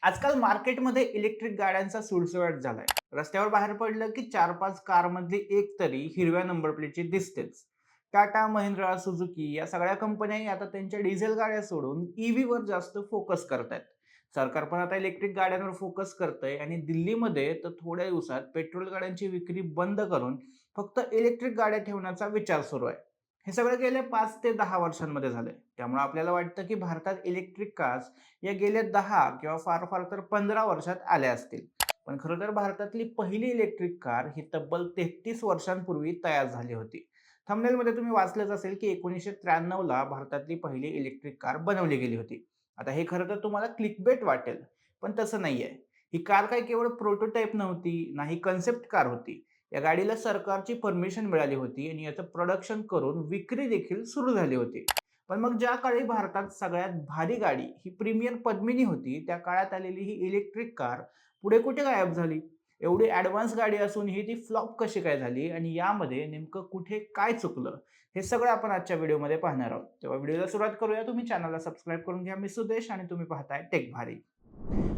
आजकाल मार्केटमध्ये इलेक्ट्रिक गाड्यांचा सुळसुळाट झालाय. रस्त्यावर बाहेर पडलं की 4-5 कारमधली एक तरी हिरव्या नंबर प्लेटची दिसतेच. टाटा, महिंद्रा, सुझुकी या सगळ्या कंपन्याही आता त्यांच्या डिझेल गाड्या सोडून ईव्हीवर जास्त फोकस करतायत. सरकार पण आता इलेक्ट्रिक गाड्यांवर फोकस करतंय आणि दिल्लीमध्ये तर थोड्या दिवसात पेट्रोल गाड्यांची विक्री बंद करून फक्त इलेक्ट्रिक गाड्या ठेवण्याचा विचार सुरू आहे. हे सगळं गेल्या 5 ते 10 वर्षांमध्ये झालंय. त्यामुळे आपल्याला वाटतं की भारतात इलेक्ट्रिक कार्स या गेल्या 10 किंवा फार फार तर 15 वर्षात आल्या असतील. पण खरं तर भारतातली पहिली इलेक्ट्रिक कार ही तब्बल 33 वर्षांपूर्वी तयार झाली होती. थंबनेलमध्ये तुम्ही वाचलंच असेल की 1993 ला भारतातली पहिली इलेक्ट्रिक कार बनवली गेली होती. आता हे खरं तर तुम्हाला क्लिकबेट वाटेल, पण तसं नाहीये. ही कार काही केवळ प्रोटोटाइप नव्हती, नाही कन्सेप्ट कार होती. या गाडीला सरकारची परमिशन मिळाली होती आणि याचं प्रोडक्शन करून विक्री देखील सुरू झाली होती. पण मग ज्या काळी भारतात सगळ्यात भारी गाडी ही प्रीमियर पद्मिनी होती, त्या काळात आलेली ही इलेक्ट्रिक कार पुढे कुठे गायब झाली? एवढी ॲडव्हान्स गाडी असूनही ती फ्लॉप कशी काय झाली आणि यामध्ये नेमकं कुठे काय चुकलं? हे सगळं आपण आजच्या व्हिडिओमध्ये पाहणार आहोत. तेव्हा व्हिडिओला सुरुवात करूया. तुम्ही चॅनलला सबस्क्राईब करून घ्या. मी सुदेश आणि तुम्ही पाहताय टेक भारी.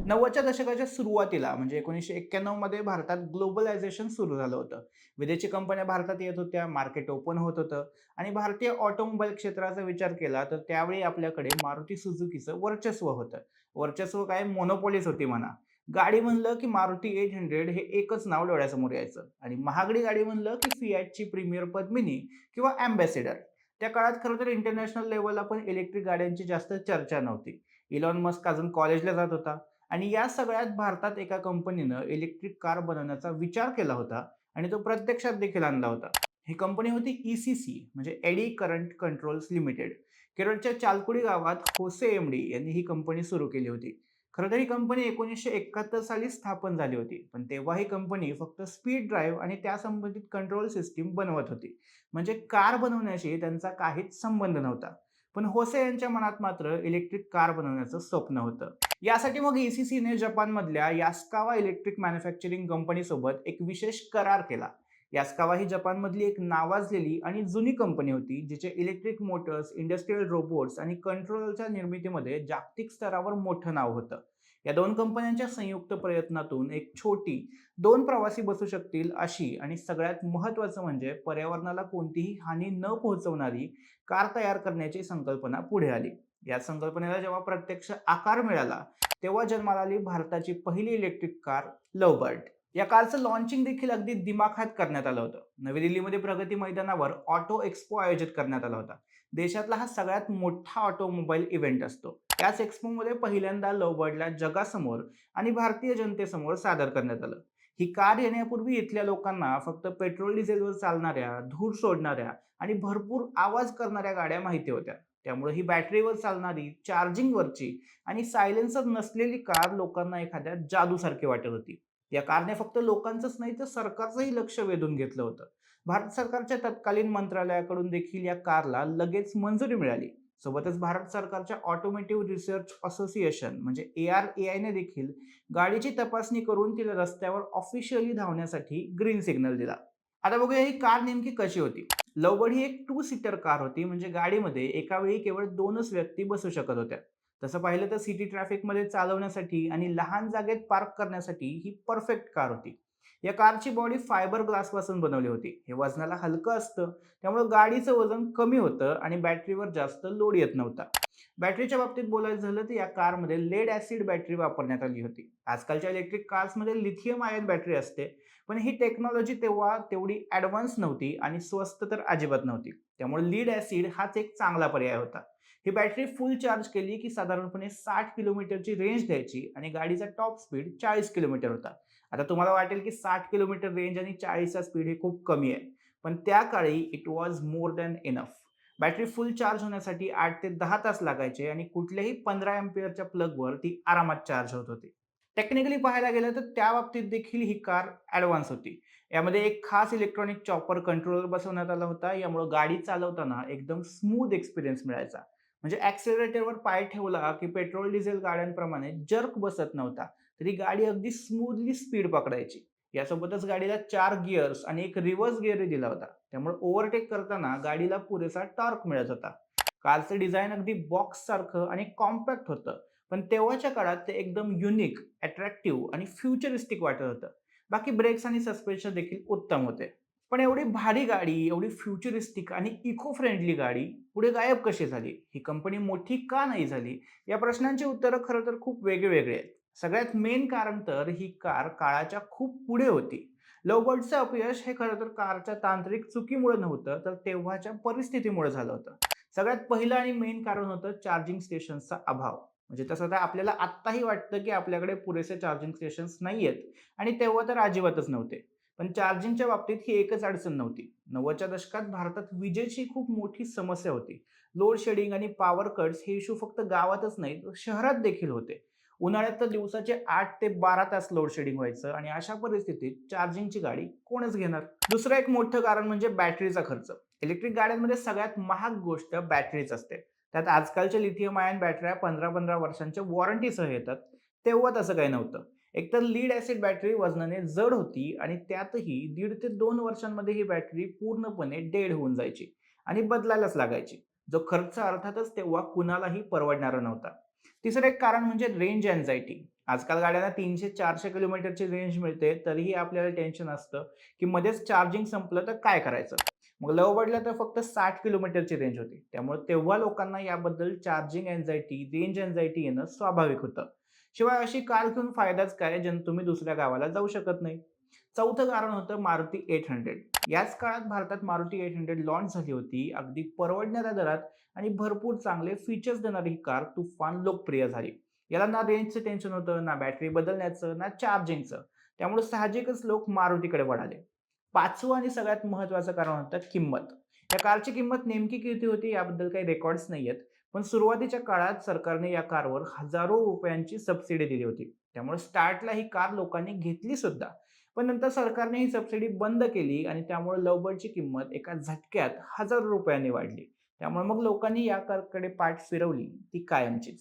90च्या दशकाच्या सुरुवातीला म्हणजे 1991 मध्ये भारतात ग्लोबलायझेशन सुरू झालं होतं. विदेशी कंपन्या भारतात येत होत्या, मार्केट ओपन होत होतं आणि भारतीय ऑटोमोबाईल क्षेत्राचा विचार केला तर त्यावेळी आपल्याकडे मारुती सुझुकीचं वर्चस्व होतं. वर्चस्व काय, मोनोपॉलीच होती म्हणा. गाडी म्हणलं की मारुती 800 हे एकच नाव डोळ्यासमोर यायचं आणि महागडी गाडी म्हणलं की फियाटची प्रीमियर पद्मिनी किंवा अँबॅसेडर. त्या काळात खरं तर इंटरनॅशनल लेव्हलला पण इलेक्ट्रिक गाड्यांची जास्त चर्चा नव्हती. इलॉन मस्क अजून कॉलेजला जात होता आणि या सगळ्यात भारतात एका कंपनीनं इलेक्ट्रिक कार बनवण्याचा विचार केला होता आणि तो प्रत्यक्षात देखील आणला होता. ही कंपनी होती ईसीसी म्हणजे एडी करंट कंट्रोल्स लिमिटेड. केरळच्या चालकुडी गावात होसे एमडी यांनी ही कंपनी सुरू केली होती. खरं तर ही कंपनी 1971 साली स्थापन झाली होती, पण तेव्हा ही कंपनी फक्त स्पीड ड्राईव्ह आणि त्या संबंधित कंट्रोल सिस्टीम बनवत होती. म्हणजे कार बनवण्याशी त्यांचा काहीच संबंध नव्हता. पण होसे यांच्या मनात मात्र इलेक्ट्रिक कार बनवण्याचं स्वप्न होतं. यासाठी मग ईसीसीने जपानमधल्या यास्कावा इलेक्ट्रिक मॅन्युफॅक्चरिंग कंपनीसोबत एक विशेष करार केला. यास्कावा ही जपानमधली एक नावाजलेली आणि जुनी कंपनी होती, जिचे इलेक्ट्रिक मोटर्स, इंडस्ट्रियल रोबोट्स आणि कंट्रोलच्या निर्मितीमध्ये जागतिक स्तरावर मोठं नाव होतं. या दोन कंपन्यांच्या संयुक्त प्रयत्नातून एक छोटी, 2 प्रवासी बसू शकतील अशी आणि सगळ्यात महत्त्वाचं म्हणजे पर्यावरणाला कोणतीही हानी न पोहोचवणारी कार तयार करण्याची संकल्पना पुढे आली. या संकल्पनेला जेव्हा प्रत्यक्ष आकार मिळाला, तेव्हा जन्माला आली भारताची पहिली इलेक्ट्रिक कार लवबर्ड. या कारचं लॉन्चिंग देखील अगदी दिमाखात करण्यात आलं होतं. नवी दिल्लीमध्ये प्रगती मैदानावर ऑटो एक्स्पो आयोजित करण्यात आला होता. देशातला हा सगळ्यात मोठा ऑटोमोबाईल इव्हेंट असतो. त्याच एक्स्पोमध्ये पहिल्यांदा लवबर्डला जगासमोर आणि भारतीय जनतेसमोर सादर करण्यात आलं. ही कार येण्यापूर्वी इथल्या लोकांना फक्त पेट्रोल डिझेलवर चालणाऱ्या, धूर सोडणाऱ्या आणि भरपूर आवाज करणाऱ्या गाड्या माहिती होत्या. त्यामुळे ही बॅटरीवर चालणारी, चार्जिंगवरची आणि सायलेन्सर नसलेली कार लोकांना एखाद्या जादूसारखी वाटत होती. या कारने फक्त लोकांचंच नाही तर सरकारचंही लक्ष वेधून घेतलं होतं. भारत सरकारच्या तत्कालीन मंत्रालयाकडून देखील या कारला लगेच मंजुरी मिळाली. सोबतच भारत सरकारच्या ऑटोमोटिव्ह रिसर्च असोसिएशन म्हणजे ARAI ने देखील गाडीची तपासणी करून तिला रस्त्यावर ऑफिशियली धावण्यासाठी ग्रीन सिग्नल दिला. आता बघूया ही कार नेमकी कशी होती. लवबर्ड ही एक 2 सीटर कार होती, म्हणजे गाडीमध्ये एका वेळी केवळ 2च व्यक्ती बसू शकत होत्या. तसं पाहिलं तर सिटी ट्रॅफिकमध्ये चालवण्यासाठी आणि लहान जागेत पार्क करण्यासाठी ही परफेक्ट कार होती. या कारची बॉडी फायबर ग्लास पासून बनवली होती. हे वजनाला हलकं असतं, त्यामुळे गाडीचं वजन कमी होतं आणि बॅटरीवर जास्त लोड येत नव्हता. बॅटरीच्या बाबतीत बोलायचं झालं तर या कारमध्ये लेड ॲसिड बॅटरी वापरण्यात आली होती. आजकालच्या इलेक्ट्रिक कार्समध्ये लिथियम आयन बॅटरी असते, पण ही टेक्नॉलॉजी तेव्हा तेवढी ॲडव्हान्स नव्हती आणि स्वस्त तर अजिबात नव्हती. त्यामुळे लीड ॲसिड हाच एक चांगला पर्याय होता. ही बॅटरी फुल चार्ज केली की साधारणपणे 60 किलोमीटरची रेंज द्यायची आणि गाडीचा टॉप स्पीड 40 किलोमीटर होता. आता तुम्हाला वाटेल की 60 किलोमीटर रेंज आणि 40चा स्पीड हे खूप कमी आहे. पण त्या काळी it was more than enough. Battery full charge होण्यासाठी 8 ते 10 तास लागायचे आणि कुठल्याही 15 एम्पियरच्या प्लगवर ती आरामात चार्ज होत होती. टेक्निकली पाहायला गेलं तर त्या बाबतीत देखील ही कार ॲडव्हान्स होती. यामध्ये एक खास इलेक्ट्रॉनिक चॉपर कंट्रोलर बसवण्यात आला होता. यामुळे गाडी चालवताना एकदम स्मूथ एक्सपिरियन्स मिळायचा. म्हणजे ॲक्सेलरेटरवर पाय ठेवला की पेट्रोल डिझेल गाड्यांप्रमाणे जर्क बसत नव्हता. तर ही गाडी अगदी स्मूथली स्पीड पकडायची. यासोबतच गाडीला 4 गिअर्स आणि एक रिव्हर्स गिअरही दिला होता. त्यामुळे ओव्हरटेक करताना गाडीला पुरेसा टॉर्क मिळत होता. कारचं डिझाइन अगदी बॉक्ससारखं आणि कॉम्पॅक्ट होतं. पण तेव्हाच्या काळात ते एकदम युनिक, अट्रॅक्टिव्ह आणि फ्युचरिस्टिक वाटत होतं. बाकी ब्रेक्स आणि सस्पेन्शन देखील उत्तम होते. पण एवढी भारी गाडी, एवढी फ्युचरिस्टिक आणि इको फ्रेंडली गाडी पुढे गायब कशी झाली? ही कंपनी मोठी का नाही झाली? या प्रश्नांची उत्तरं खरं तर खूप वेगळी आहेत. सगळ्यात मेन कारण तर ही कार काळाच्या खूप पुढे होती. लवबर्डचं अपयश हे खरं तर कारच्या तांत्रिक चुकीमुळे नव्हतं, तर तेव्हाच्या परिस्थितीमुळे झालं होतं. सगळ्यात पहिलं आणि मेन कारण होतं चार्जिंग स्टेशन्सचा अभाव. म्हणजे तसं तर आपल्याला आत्ताही वाटतं, की आपल्याकडे पुरेसे चार्जिंग स्टेशन्स नाहीयेत आणि तेव्हा तर अजिबातच नव्हते. पण चार्जिंगच्या बाबतीत ही एकच अडचण नव्हती. 90च्या दशकात भारतात विजेची खूप मोठी समस्या होती. लोड शेडिंग आणि पॉवर कट्स हे इश्यू फक्त गावातच नाही, तर शहरात देखील होते. उन्हाळ्यात तर दिवसाचे 8 ते 12 तास लोड शेडिंग व्हायचं आणि अशा परिस्थितीत चार्जिंगची गाडी कोणच घेणार? दुसरं एक मोठं कारण म्हणजे बॅटरीचा खर्च. इलेक्ट्रिक गाड्यांमध्ये सगळ्यात महाग गोष्ट बॅटरीच असते. त्यात आजकालच्या लिथियम आयन बॅटऱ्या 15-15 वर्षांच्या वॉरंटीसह येतात. तेव्हा तसं काही नव्हतं. एकतर लीड ॲसिड बॅटरी वजनाने जड होती आणि त्यातही 1.5 ते 2 वर्षांमध्ये ही बॅटरी पूर्णपणे डेड होऊन जायची आणि बदलायलाच लागायची. जो खर्च अर्थातच तेव्हा कुणालाही परवडणारा नव्हता. तिसरं एक कारण म्हणजे रेंज अँक्झायटी. आजकाल गाड्यांना 300-400 किलोमीटरची रेंज मिळते, तरीही आपल्याला टेन्शन असतं, की मध्येच चार्जिंग संपलं तर काय करायचं? मग लव्ह बर्डला तर फक्त 60 किलोमीटरची रेंज होती. त्यामुळे तेव्हा लोकांना याबद्दल चार्जिंग अँक्झायटी, रेंज अँक्झायटी येणं स्वाभाविक होतं. शिवाय अशी कार घेऊन फायदाच काय, ज्यानं तुम्ही दुसऱ्या गावाला जाऊ शकत नाही. चौथं कारण होतं मारुती 800. याच काळात भारतात मारुती 800 लॉन्च झाली होती. अगदी परवडणाऱ्या दरात आणि भरपूर चांगले फीचर्स देणारी ही कार तुफान लोकप्रिय झाली. याला ना रेंजचं टेन्शन होतं, ना बॅटरी बदलण्याचं, ना चार्जिंगचं. त्यामुळे साहजिकच लोक मारुतीकडे वळाले. पाचवं आणि सगळ्यात महत्त्वाचं कारण होतं किंमत. या कारची किंमत नेमकी किती होती याबद्दल काही रेकॉर्ड्स नाहीयेत. पण सुरुवातीच्या काळात सरकारने या कारवर हजारो रुपयांची सबसिडी दिली होती. त्यामुळे स्टार्टला ही कार लोकांनी घेतली सुद्धा. पण नंतर सरकारने ही सबसिडी बंद केली आणि त्यामुळे लवबर्डची किंमत एका झटक्यात हजारो रुपयांनी वाढली. त्यामुळे मग लोकांनी या कारकडे पाठ फिरवली ती कायमचीच.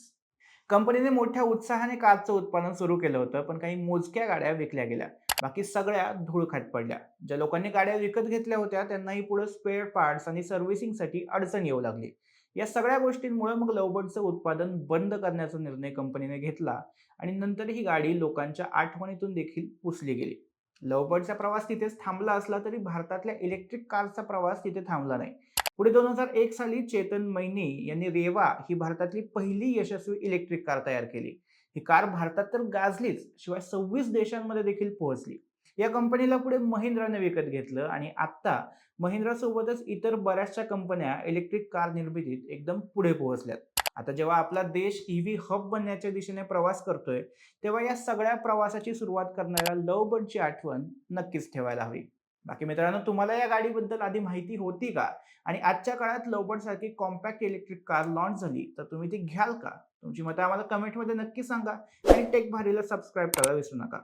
कंपनीने मोठ्या उत्साहाने कारचं उत्पादन सुरू केलं होतं, पण काही मोजक्या गाड्या विकल्या गेल्या. बाकी सगळ्या धूळखात पडल्या. ज्या लोकांनी गाड्या विकत घेतल्या होत्या त्यांनाही पुढे स्पेअर पार्ट्स आणि सर्व्हिसिंगसाठी अडचण येऊ लागली. या सगळ्या गोष्टींमुळे मग लवबर्डचं उत्पादन बंद करण्याचा निर्णय कंपनीने घेतला आणि नंतर ही गाडी लोकांच्या आठवणीतून देखील पुसली गेली. लवबर्डचा प्रवास तिथेच थांबला असला तरी भारतातल्या इलेक्ट्रिक कारचा प्रवास तिथे थांबला नाही. पुढे 2001 साली चेतन मैनी यांनी रेवा ही भारतातली पहिली यशस्वी इलेक्ट्रिक कार तयार केली. ही कार भारतात तर गाजलीच, शिवाय 26 देशांमध्ये देखील पोहोचली. या कंपनीला पुढे महिंद्राने विकत घेतलं आणि आता महिंद्रा सोबतच इतर बऱ्याचशा कंपन्या इलेक्ट्रिक कार निर्मितीत एकदम पुढे पोहोचल्यात. आता जेव्हा आपला देश ईव्ही हब बनण्याच्या दिशेने प्रवास करतोय, तेव्हा या सगळ्या प्रवासाची सुरुवात करणाऱ्या लवबर्डची आठवण नक्कीच ठेवायला हवी. बाकी मित्रांनो, तुम्हाला या गाडीबद्दल आधी माहिती होती का? आणि आजच्या काळात लवबर्ड सारखी कॉम्पॅक्ट इलेक्ट्रिक कार लॉन्च झाली तर तुम्ही ती घ्याल का? तुमची मतं आम्हाला कमेंटमध्ये नक्की सांगा आणि टेक भारीला सबस्क्राईब करायला विसरू नका.